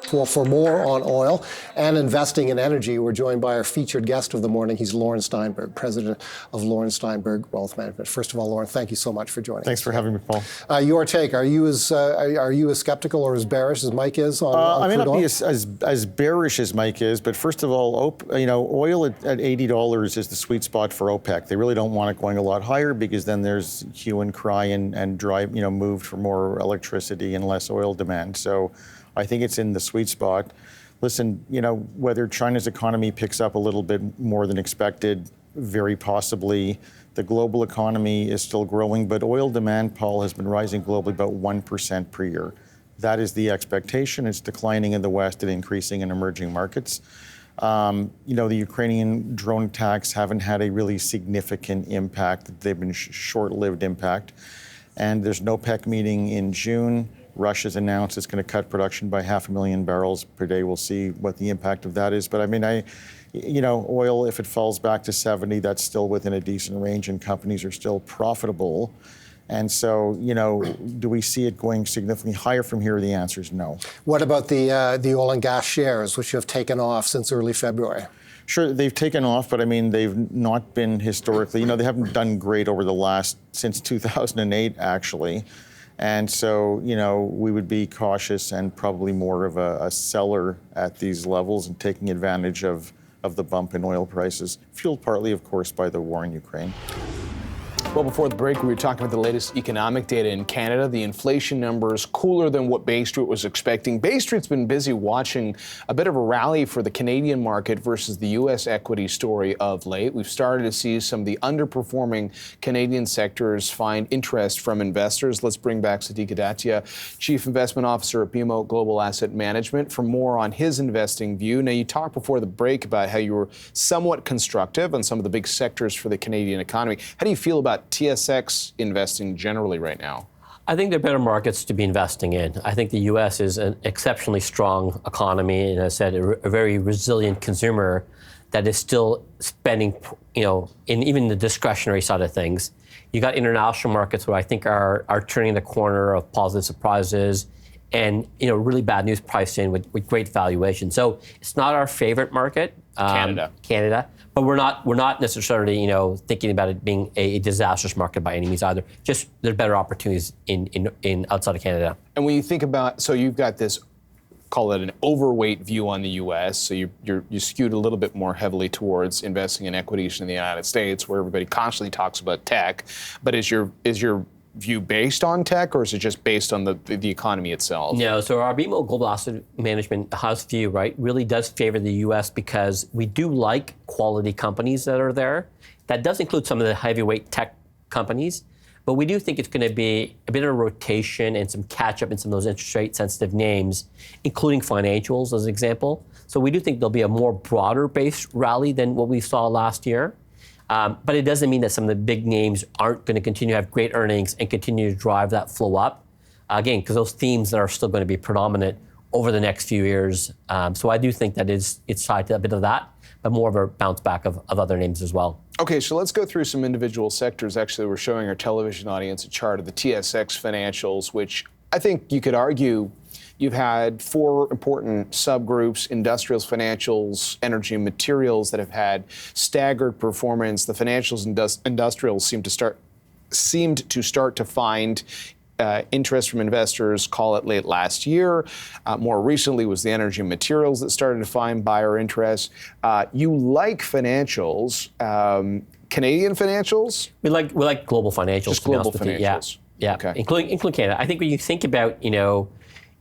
for more on oil and investing in energy. We're joined by our featured guest of the morning. He's Lauren Steinberg, president of Lauren Steinberg Wealth Management. First of all, Lauren, thank you so much for joining us. Thanks for having me, Paul. Your take, are you as skeptical or as bearish as Mike is on I may crude not oil? be as bearish as Mike is, but first of all, oil at $80 is the sweet spot for OPEC. They really don't want it going a lot higher because then there's hue and cry and drive, moved for more electricity and less oil demand. So I think it's in the sweet spot. Listen, whether China's economy picks up a little bit more than expected, very possibly. The global economy is still growing, but oil demand, Paul, has been rising globally about 1% per year. That is the expectation. It's declining in the West and increasing in emerging markets. The Ukrainian drone attacks haven't had a really significant impact. They've been short-lived impact. And there's an OPEC meeting in June. Russia's announced it's going to cut production by 500,000 barrels per day. We'll see what the impact of that is. But oil, if it falls back to 70, that's still within a decent range and companies are still profitable. And so, do we see it going significantly higher from here? The answer is no. What about the oil and gas shares, which have taken off since early February? Sure, they've taken off, but they've not been historically, they haven't done great over since 2008, actually. And so, we would be cautious and probably more of a seller at these levels and taking advantage of the bump in oil prices, fueled partly, of course, by the war in Ukraine. Well, before the break, we were talking about the latest economic data in Canada. The inflation numbers cooler than what Bay Street was expecting. Bay Street's been busy watching a bit of a rally for the Canadian market versus the U.S. equity story of late. We've started to see some of the underperforming Canadian sectors find interest from investors. Let's bring back Sadiq Adatia, Chief Investment Officer at BMO Global Asset Management, for more on his investing view. Now, you talked before the break about how you were somewhat constructive on some of the big sectors for the Canadian economy. How do you feel about TSX investing generally right now? I think they're better markets to be investing in. I think the U.S. is an exceptionally strong economy, and as I said, a very resilient consumer that is still spending, in even the discretionary side of things. You got international markets where I think are turning the corner of positive surprises and, really bad news priced in with great valuation. So it's not our favorite market, Canada. But we're not necessarily, thinking about it being a disastrous market by any means either. Just there's better opportunities in outside of Canada. And when you think about, so you've got this, call it an overweight view on the U.S. So you skewed a little bit more heavily towards investing in equities in the United States, where everybody constantly talks about tech. But is your view based on tech, or is it just based on the economy itself? No, so our BMO Global Asset Management house view, right, really does favor the U.S. because we do like quality companies that are there. That does include some of the heavyweight tech companies, but we do think it's going to be a bit of a rotation and some catch up in some of those interest rate sensitive names, including financials as an example. So we do think there'll be a more broader based rally than what we saw last year. But it doesn't mean that some of the big names aren't going to continue to have great earnings and continue to drive that flow up. Again, because those themes are still going to be predominant over the next few years. So I do think that it's tied to a bit of that, but more of a bounce back of other names as well. Okay, so let's go through some individual sectors. Actually, we're showing our television audience a chart of the TSX financials, which I think you could argue you've had four important subgroups: industrials, financials, energy, and materials, that have had staggered performance. The financials and industrials seemed to start to find interest from investors, call it late last year. More recently was the energy and materials that started to find buyer interest. You like financials, Canadian financials? We like global financials. Just global financials. Yeah. Okay. Including Canada. I think when you think about,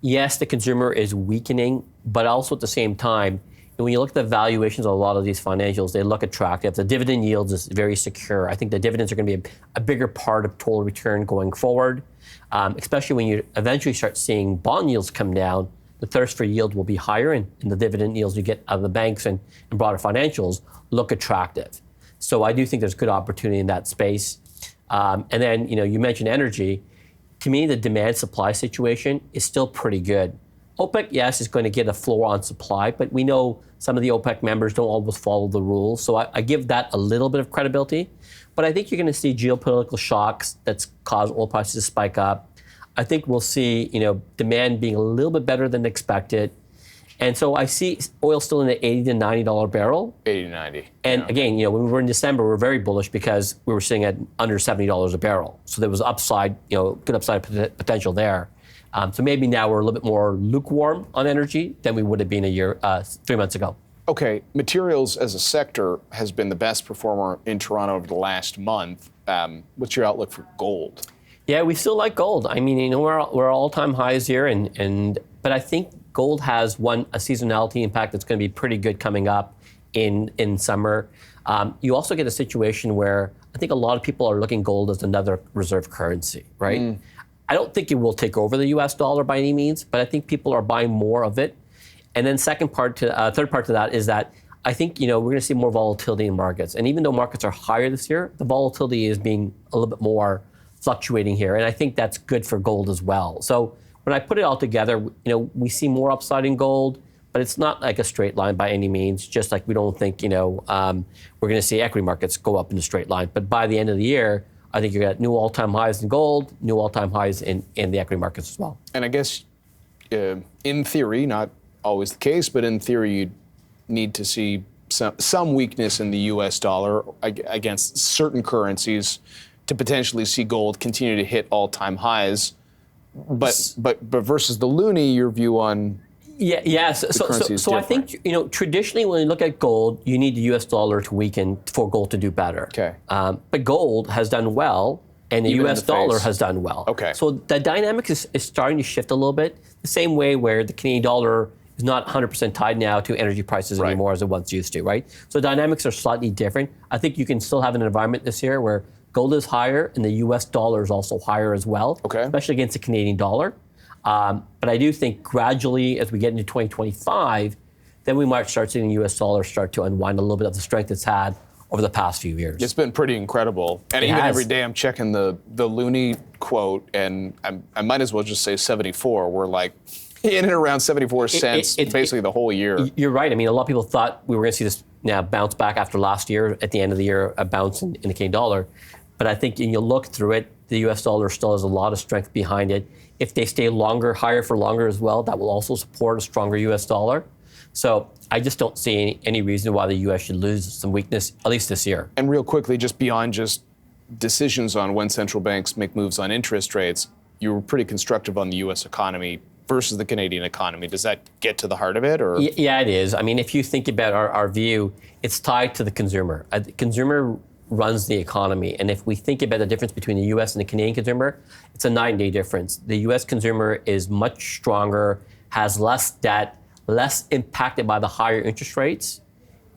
yes, the consumer is weakening, but also at the same time, when you look at the valuations of a lot of these financials, they look attractive. The dividend yields is very secure. I think the dividends are going to be a bigger part of total return going forward, especially when you eventually start seeing bond yields come down. The thirst for yield will be higher, and the dividend yields you get out of the banks and broader financials look attractive. So I do think there's good opportunity in that space. And then, you mentioned energy. To me, the demand-supply situation is still pretty good. OPEC, yes, is going to get a floor on supply, but we know some of the OPEC members don't always follow the rules. So I give that a little bit of credibility. But I think you're going to see geopolitical shocks that's caused oil prices to spike up. I think we'll see, demand being a little bit better than expected. And so I see oil still in the $80 to $90 barrel. 80 to 90. And yeah. again, when we were in December, we were very bullish because we were sitting at under $70 a barrel. So there was upside, good upside potential there. So maybe now we're a little bit more lukewarm on energy than we would have been 3 months ago. Okay, materials as a sector has been the best performer in Toronto over the last month. What's your outlook for gold? Yeah, we still like gold. I mean, we're all-time highs here, but I think gold has a seasonality impact that's going to be pretty good coming up in summer. You also get a situation where I think a lot of people are looking gold as another reserve currency, right? I don't think it will take over the U.S. dollar by any means, but I think people are buying more of it. And then third part to that is that I think we're going to see more volatility in markets. And even though markets are higher this year, the volatility is being a little bit more fluctuating here, and I think that's good for gold as well. So when I put it all together, we see more upside in gold, but it's not like a straight line by any means. Just like we don't think we're going to see equity markets go up in a straight line. But by the end of the year, I think you're at new all-time highs in gold, new all-time highs in the equity markets as well. And I guess in theory, not always the case, but in theory, you'd need to see some weakness in the U.S. dollar against certain currencies to potentially see gold continue to hit all-time highs. But versus the loonie, your view on So I think traditionally when you look at gold, you need the U.S. dollar to weaken for gold to do better. Okay. But gold has done well, and the U.S. dollar has done well. Okay. So the dynamic is starting to shift a little bit, the same way where the Canadian dollar is not 100% tied now to energy prices anymore as it once used to, right? So dynamics are slightly different. I think you can still have an environment this year where gold is higher and the U.S. dollar is also higher as well, especially against the Canadian dollar. But I do think gradually as we get into 2025, then we might start seeing the U.S. dollar start to unwind a little bit of the strength it's had over the past few years. It's been pretty incredible. And even every day I'm checking the loonie quote, and I might as well just say 74. We're like in and around 74 cents basically the whole year. You're right. I mean, a lot of people thought we were going to see this now bounce back after last year, at the end of the year, a bounce in the Canadian dollar. But I think when you look through it, the U.S. dollar still has a lot of strength behind it. If they stay higher for longer as well, that will also support a stronger U.S. dollar. So I just don't see any reason why the U.S. should lose some weakness, at least this year. And real quickly, just beyond just decisions on when central banks make moves on interest rates, you were pretty constructive on the U.S. economy versus the Canadian economy. Does that get to the heart of it? Or? Yeah, it is. I mean, if you think about our view, it's tied to the consumer. The consumer runs the economy. And if we think about the difference between the U.S. and the Canadian consumer, it's a 9-day difference. The U.S. consumer is much stronger, has less debt, less impacted by the higher interest rates,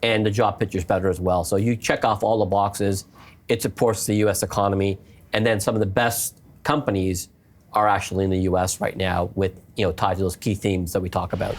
and the job picture is better as well. So you check off all the boxes, it supports the U.S. economy, and then some of the best companies are actually in the U.S. right now with, tied to those key themes that we talk about.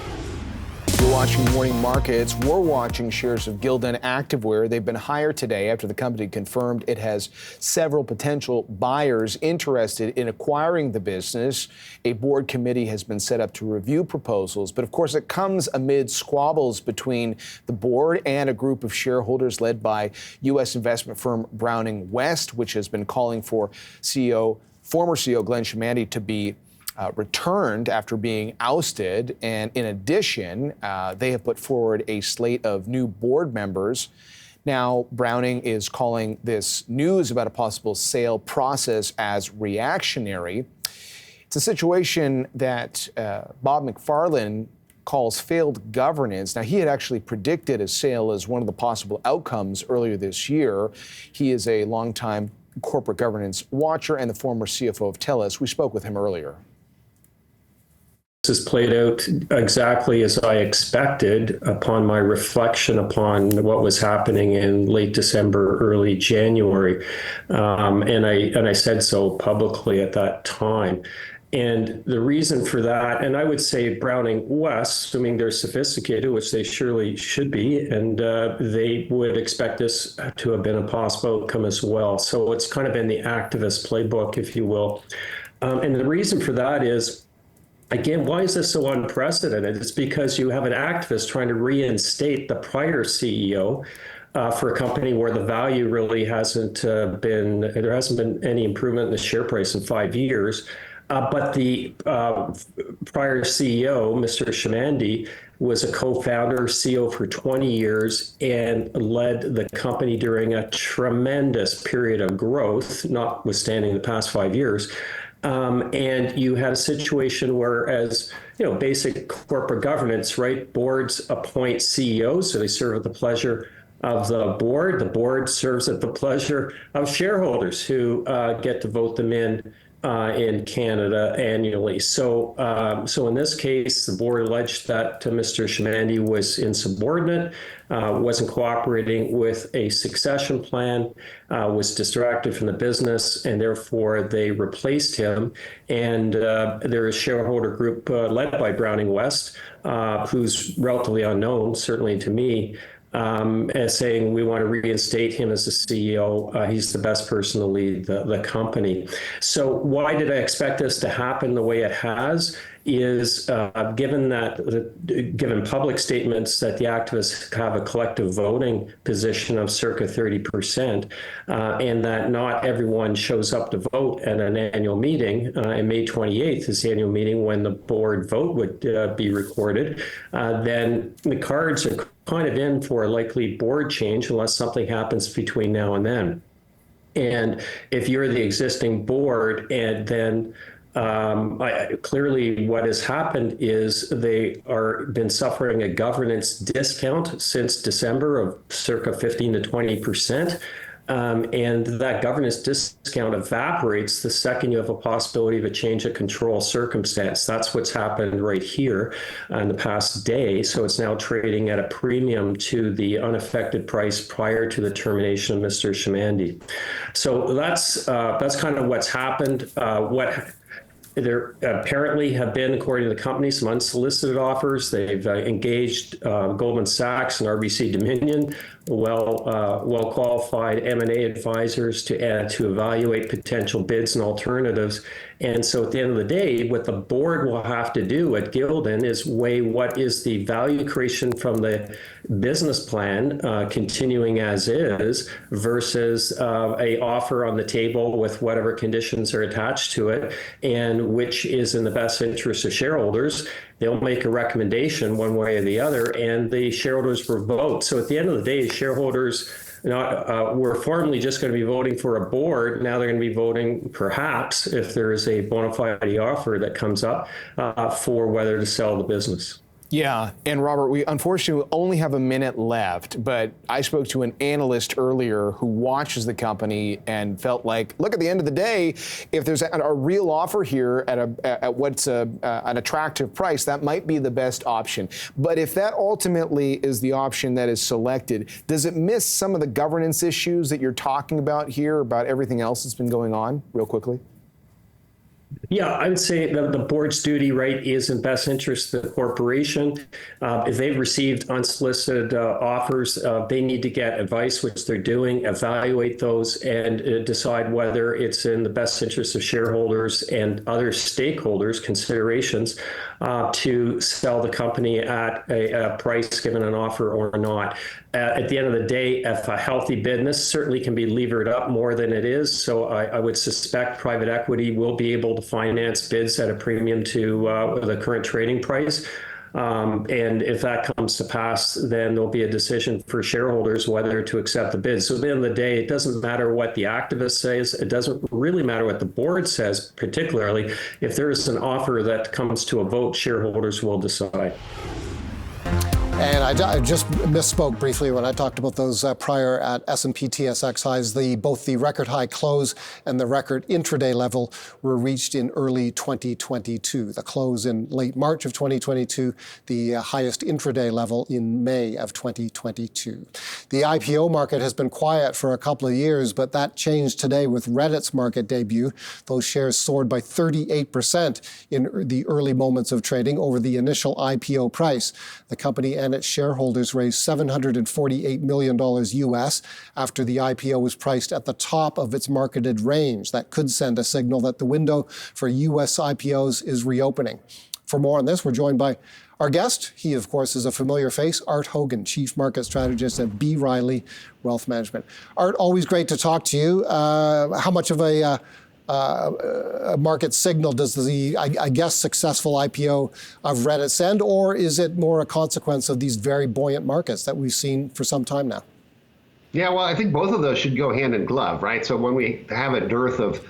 We're watching morning markets. We're watching shares of Gildan Activewear. They've been higher today after the company confirmed it has several potential buyers interested in acquiring the business. A board committee has been set up to review proposals, but of course it comes amid squabbles between the board and a group of shareholders led by U.S. investment firm Browning West, which has been calling for former CEO Glenn Chamandy to be returned after being ousted. And in addition, they have put forward a slate of new board members. Now, Browning is calling this news about a possible sale process as reactionary. It's a situation that Bob McFarlane calls failed governance. Now, he had actually predicted a sale as one of the possible outcomes earlier this year. He is a longtime corporate governance watcher and the former CFO of TELUS. We spoke with him earlier. This has played out exactly as I expected upon my reflection upon what was happening in late December, early January. And I said so publicly at that time. And the reason for that, and I would say Browning West, assuming they're sophisticated, which they surely should be, and they would expect this to have been a possible outcome as well. So it's kind of in the activist playbook, if you will. And the reason for that is, again, why is this so unprecedented? It's because you have an activist trying to reinstate the prior CEO for a company where the value really hasn't been any improvement in the share price in 5 years. But the prior CEO, Mr. Shamandi, was a co-founder, CEO for 20 years, and led the company during a tremendous period of growth, notwithstanding the past 5 years. And you had a situation where, as you know, basic corporate governance, right? Boards appoint CEOs, so they serve at the pleasure of the board. The board serves at the pleasure of shareholders who get to vote them in Canada annually. So in this case, the board alleged that Mr. Shamandi was insubordinate, wasn't cooperating with a succession plan, was distracted from the business, and therefore they replaced him. And there is a shareholder group led by Browning West, who's relatively unknown, certainly to me, as saying we want to reinstate him as the CEO. He's the best person to lead the company. So why did I expect this to happen the way it has? Is given public statements that the activists have a collective voting position of circa 30%, and that not everyone shows up to vote at an annual meeting, and May 28th is the annual meeting when the board vote would be recorded, then the cards are kind of in for a likely board change unless something happens between now and then. And if you're the existing board, and then clearly what has happened is they are been suffering a governance discount since December of circa 15 to 20%. And that governance discount evaporates the second you have a possibility of a change of control circumstance. That's what's happened right here in the past day. So it's now trading at a premium to the unaffected price prior to the termination of Mr. Shamandi. So that's kind of what's happened. There apparently have been, according to the company, some unsolicited offers. They've engaged Goldman Sachs and RBC Dominion, well-qualified M&A advisors to evaluate potential bids and alternatives. And so at the end of the day, what the board will have to do at Gildan is weigh what is the value creation from the business plan continuing as is versus a offer on the table with whatever conditions are attached to it, and which is in the best interest of shareholders. They'll make a recommendation one way or the other, and the shareholders will vote. So at the end of the day, shareholders were formerly just going to be voting for a board. Now they're going to be voting, perhaps, if there is a bona fide offer that comes up, for whether to sell the business. Yeah, and Robert, we unfortunately only have a minute left, but I spoke to an analyst earlier who watches the company and felt like, look, at the end of the day, if there's a real offer here at what's an attractive price, that might be the best option. But if that ultimately is the option that is selected, does it miss some of the governance issues that you're talking about here, about everything else that's been going on, real quickly? Yeah, I would say that the board's duty, right, is in best interest of the corporation. If they've received unsolicited offers, they need to get advice, which they're doing, evaluate those, and decide whether it's in the best interest of shareholders and other stakeholders' considerations to sell the company at a price given an offer or not. At the end of the day, if a healthy business certainly can be levered up more than it is. So I would suspect private equity will be able to finance bids at a premium to the current trading price. And if that comes to pass, then there'll be a decision for shareholders whether to accept the bid. So at the end of the day, it doesn't matter what the activist says. It doesn't really matter what the board says, particularly. If there is an offer that comes to a vote, shareholders will decide. And I just misspoke briefly when I talked about those prior at S&P TSX highs. Both the record high close and the record intraday level were reached in early 2022. The close in late March of 2022, the highest intraday level in May of 2022. The IPO market has been quiet for a couple of years, but that changed today with Reddit's market debut. Those shares soared by 38% in the early moments of trading over the initial IPO price. The company and its shareholders raised $748 million US after the IPO was priced at the top of its marketed range. That could send a signal that the window for US IPOs is reopening. For more on this, we're joined by our guest. He, of course, is a familiar face, Art Hogan, Chief Market Strategist at B. Riley Wealth Management. Art, always great to talk to you. How much of a a market signal does the, I guess, successful IPO of Reddit send, or is it more a consequence of these very buoyant markets that we've seen for some time now? Yeah, well, I think both of those should go hand in glove, right? So when we have a dearth of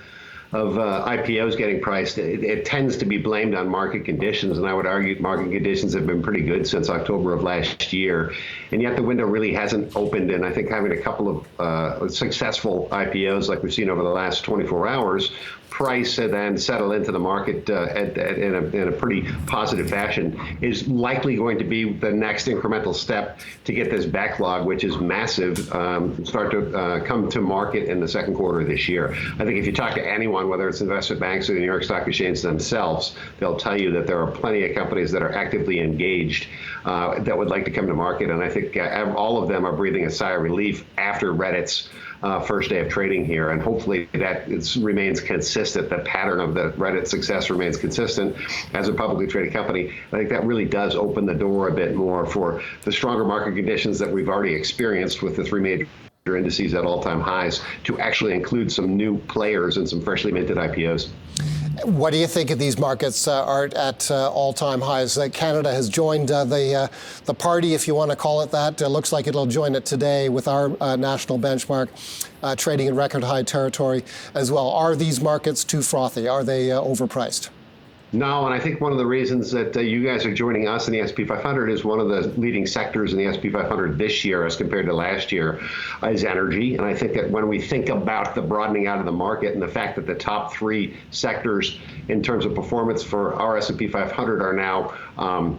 IPOs getting priced, it tends to be blamed on market conditions. And I would argue market conditions have been pretty good since October of last year. And yet the window really hasn't opened. And I think having a couple of successful IPOs like we've seen over the last 24 hours, price and then settle into the market in a pretty positive fashion is likely going to be the next incremental step to get this backlog, which is massive, start to come to market in the second quarter of this year. I think if you talk to anyone, whether it's investment banks or the New York Stock Exchange themselves, they'll tell you that there are plenty of companies that are actively engaged that would like to come to market. And I think all of them are breathing a sigh of relief after Reddit's first day of trading here, and hopefully that remains consistent. The pattern of the Reddit success remains consistent as a publicly traded company. I think that really does open the door a bit more for the stronger market conditions that we've already experienced with the three major indices at all-time highs to actually include some new players and some freshly minted IPOs. What do you think of these markets, Art, at all-time highs? Canada has joined the party, if you want to call it that. It looks like it'll join it today with our national benchmark trading in record high territory as well. Are these markets too frothy? Are they overpriced? No, and I think one of the reasons that you guys are joining us in the S&P 500 is one of the leading sectors in the S&P 500 this year as compared to last year is energy. And I think that when we think about the broadening out of the market and the fact that the top three sectors in terms of performance for our S&P 500 are now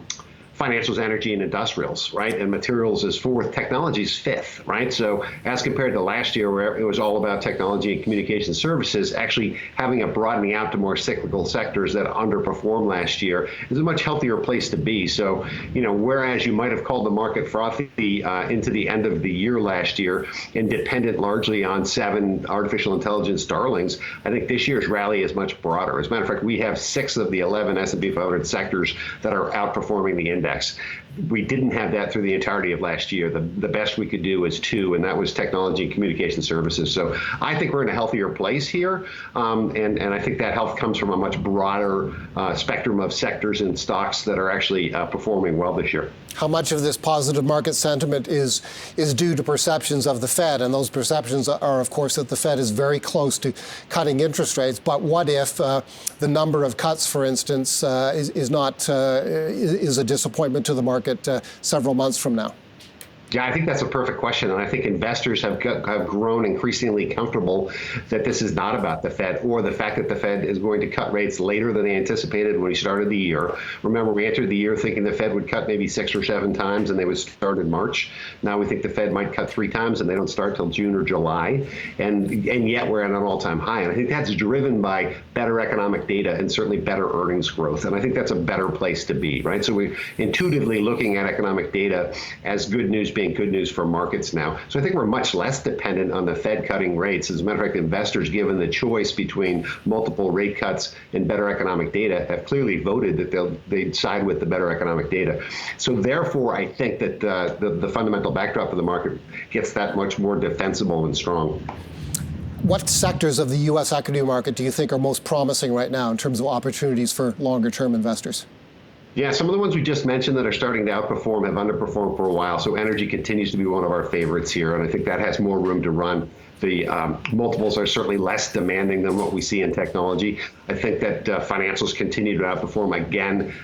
financials, energy, and industrials, right? And materials is fourth, technology is fifth, right? So as compared to last year where it was all about technology and communication services, actually having a broadening out to more cyclical sectors that underperformed last year is a much healthier place to be. So, whereas you might have called the market frothy into the end of the year last year and dependent largely on 7 artificial intelligence darlings, I think this year's rally is much broader. As a matter of fact, we have 6 of the 11 S&P 500 sectors that are outperforming the index. We didn't have that through the entirety of last year. The best we could do was 2, and that was technology and communication services. So I think we're in a healthier place here, and I think that health comes from a much broader spectrum of sectors and stocks that are actually performing well this year. How much of this positive market sentiment is due to perceptions of the Fed? And those perceptions are, of course, that the Fed is very close to cutting interest rates. But what if the number of cuts, for instance, is a disappointment to the market several months from now? Yeah, I think that's a perfect question. And I think investors have grown increasingly comfortable that this is not about the Fed or the fact that the Fed is going to cut rates later than they anticipated when we started the year. Remember, we entered the year thinking the Fed would cut maybe 6 or 7 times and they would start in March. Now we think the Fed might cut 3 times and they don't start till June or July. And yet we're at an all-time high. And I think that's driven by better economic data and certainly better earnings growth. And I think that's a better place to be, right? So we're intuitively looking at economic data as good news being good news for markets now. So I think we're much less dependent on the Fed cutting rates. As a matter of fact, investors, given the choice between multiple rate cuts and better economic data, have clearly voted that they'd side with the better economic data. So therefore, I think that the fundamental backdrop of the market gets that much more defensible and strong. What sectors of the U.S. equity market do you think are most promising right now in terms of opportunities for longer-term investors? Yeah, some of the ones we just mentioned that are starting to outperform have underperformed for a while. So energy continues to be one of our favorites here, and I think that has more room to run. The multiples are certainly less demanding than what we see in technology. I think that financials continue to outperform again,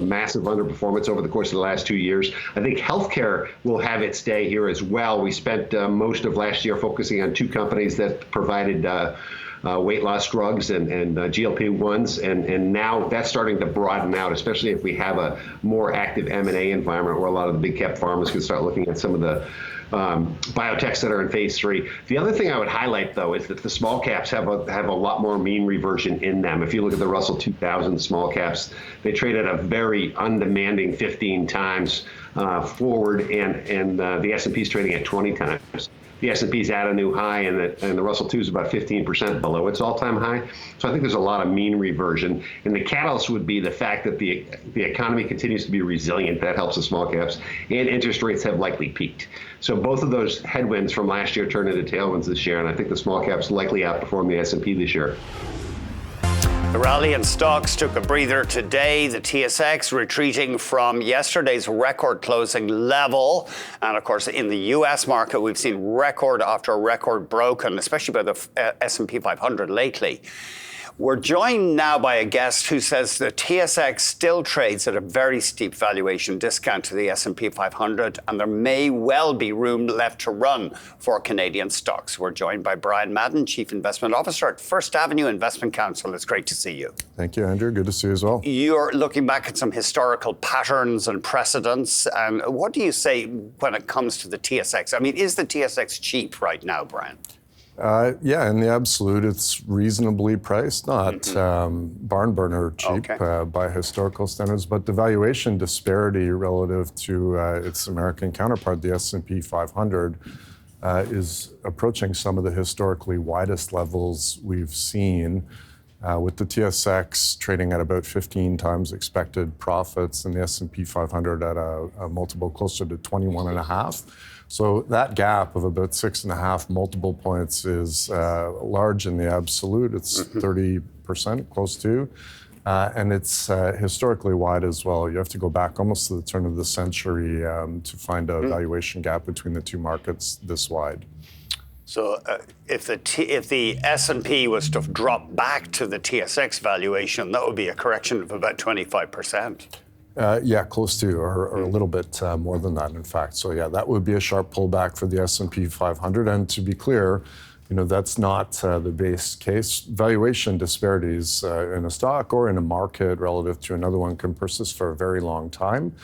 massive underperformance over the course of the last 2 years. I think healthcare will have its day here as well. We spent most of last year focusing on 2 companies that provided weight loss drugs and GLP-1s, and now that's starting to broaden out, especially if we have a more active M&A environment where a lot of the big cap pharmas can start looking at some of the biotechs that are in phase 3. The other thing I would highlight, though, is that the small caps have a lot more mean reversion in them. If you look at the Russell 2000 small caps, they trade at a very undemanding 15 times forward, and the S&P is trading at 20 times the S&P's at a new high, and the Russell 2 is about 15% below its all-time high. So I think there's a lot of mean reversion. And the catalyst would be the fact that the economy continues to be resilient. That helps the small caps, and interest rates have likely peaked. So both of those headwinds from last year turn into tailwinds this year, and I think the small caps likely outperform the S&P this year. The rally in stocks took a breather today. The TSX retreating from yesterday's record closing level. And of course, in the US market, we've seen record after record broken, especially by the S&P 500 lately. We're joined now by a guest who says the TSX still trades at a very steep valuation discount to the S&P 500, and there may well be room left to run for Canadian stocks. We're joined by Brian Madden, Chief Investment Officer at First Avenue Investment Council. It's great to see you. Thank you, Andrew. Good to see you as well. You're looking back at some historical patterns and precedents. And what do you say when it comes to the TSX? I mean, is the TSX cheap right now, Brian? Yeah, in the absolute, it's reasonably priced, not barn burner cheap by historical standards, but the valuation disparity relative to its American counterpart, the S&P 500, is approaching some of the historically widest levels we've seen, with the TSX trading at about 15 times expected profits and the S&P 500 at a multiple closer to 21.5. So that gap of about 6.5 multiple points is large in the absolute. It's 30%, close to, and it's historically wide as well. You have to go back almost to the turn of the century to find a valuation gap between the two markets this wide. So if the S&P was to drop back to the TSX valuation, that would be a correction of about 25%. Yeah, close to, or a little bit more than that, in fact. So yeah, that would be a sharp pullback for the S&P 500. And to be clear, that's not the base case. Valuation disparities in a stock or in a market relative to another one can persist for a very long time.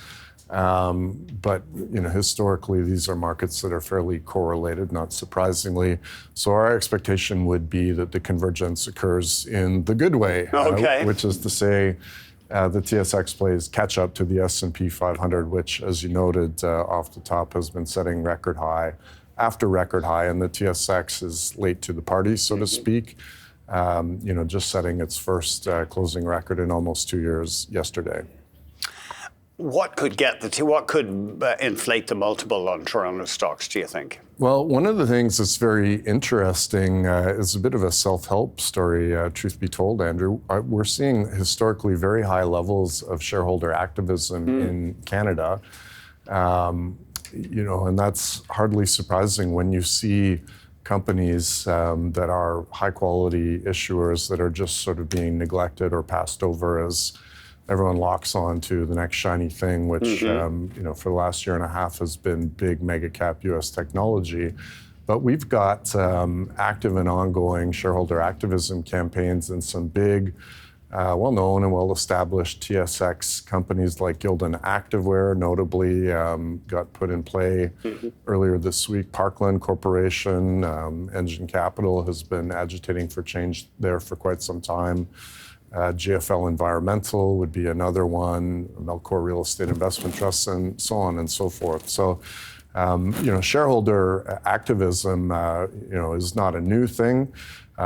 But historically, these are markets that are fairly correlated, not surprisingly. So our expectation would be that the convergence occurs in the good way, which is to say, the TSX plays catch up to the S&P 500, which, as you noted off the top, has been setting record high after record high, and the TSX is late to the party, so to speak. Just setting its first closing record in almost 2 years yesterday. What could inflate the multiple on Toronto stocks, do you think? Well, one of the things that's very interesting is a bit of a self-help story, truth be told, Andrew. We're seeing historically very high levels of shareholder activism in Canada. And that's hardly surprising when you see companies that are high-quality issuers that are just sort of being neglected or passed over as everyone locks on to the next shiny thing, which, for the last year and a half has been big mega cap US technology. But we've got active and ongoing shareholder activism campaigns in some big, well-known and well-established TSX companies like Gildan Activewear, notably got put in play earlier this week. Parkland Corporation, Engine Capital has been agitating for change there for quite some time. GFL Environmental would be another one, Melcor Real Estate Investment Trust, and so on and so forth. So, shareholder activism, is not a new thing.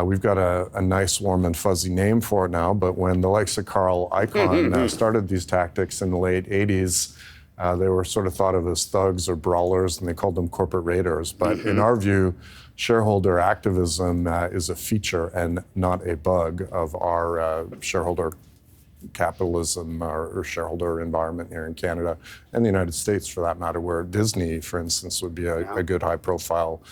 We've got a nice, warm and fuzzy name for it now, but when the likes of Carl Icahn started these tactics in the late 80s, they were sort of thought of as thugs or brawlers, and they called them corporate raiders. But in our view, shareholder activism is a feature and not a bug of our shareholder capitalism or shareholder environment here in Canada and the United States, for that matter, where Disney, for instance, would be a good high-profile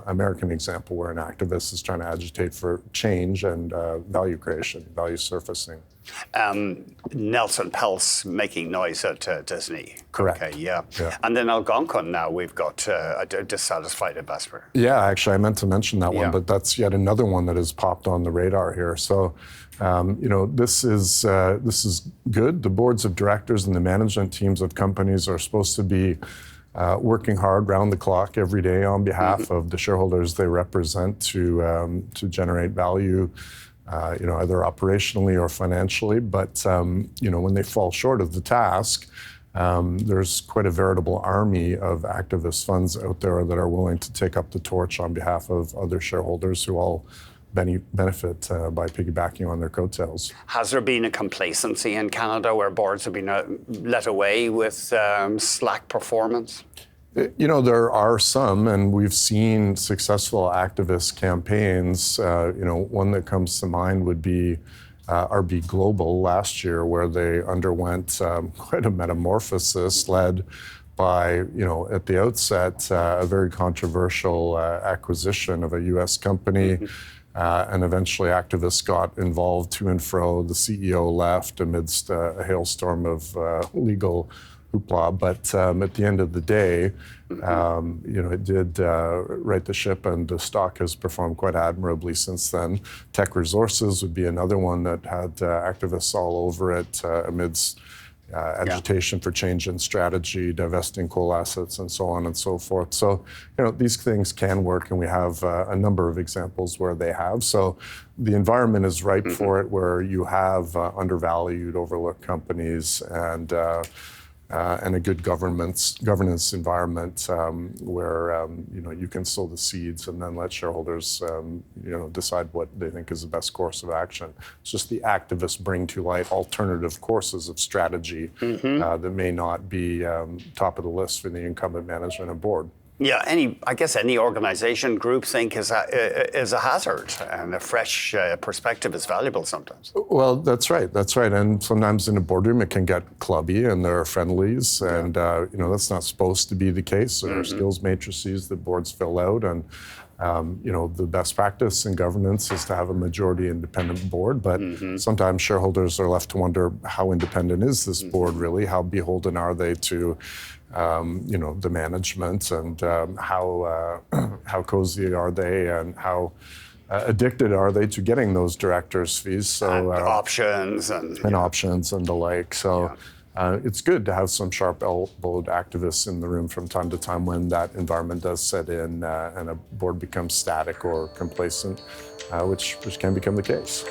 American example where an activist is trying to agitate for change and value creation, value surfacing. Nelson Peltz making noise at Disney. Correct. Okay, yeah. And then Algonquin now we've got a dissatisfied investor. Yeah, actually, I meant to mention that one, but that's yet another one that has popped on the radar here. So, this is good. The boards of directors and the management teams of companies are supposed to be working hard round the clock every day on behalf of the shareholders they represent to generate value, either operationally or financially. But when they fall short of the task, there's quite a veritable army of activist funds out there that are willing to take up the torch on behalf of other shareholders who all benefit by piggybacking on their coattails. Has there been a complacency in Canada where boards have been let away with slack performance? You know, there are some, and we've seen successful activist campaigns. You know, one that comes to mind would be RB Global last year, where they underwent quite a metamorphosis led by, you know, at the outset, a very controversial acquisition of a U.S. company. And eventually activists got involved to and fro. The CEO left amidst a hailstorm of legal hoopla. But at the end of the day, you know, it did right the ship, and the stock has performed quite admirably since then. Tech Resources would be another one that had activists all over it amidst agitation for change in strategy, divesting coal assets, and so on and so forth. So, you know, these things can work, and we have a number of examples where they have. So the environment is ripe for it, where you have undervalued, overlooked companies and a good governance environment where you know, you can sow the seeds and then let shareholders you know, decide what they think is the best course of action. It's just the activists bring to light alternative courses of strategy that may not be top of the list for the incumbent management and board. Yeah, I guess any organization, groupthink is a hazard, and a fresh perspective is valuable sometimes. Well, that's right. That's right. And sometimes in a boardroom, it can get clubby, and there are friendlies, and you know, that's not supposed to be the case. There are skills matrices that boards fill out, and you know, the best practice in governance is to have a majority independent board, but sometimes shareholders are left to wonder, how independent is this board really? How beholden are they to you know, the management, and how cozy are they, and how addicted are they to getting those directors' fees? So and options and options and the like. So it's good to have some sharp-elbowed activists in the room from time to time when that environment does set in and a board becomes static or complacent, which can become the case.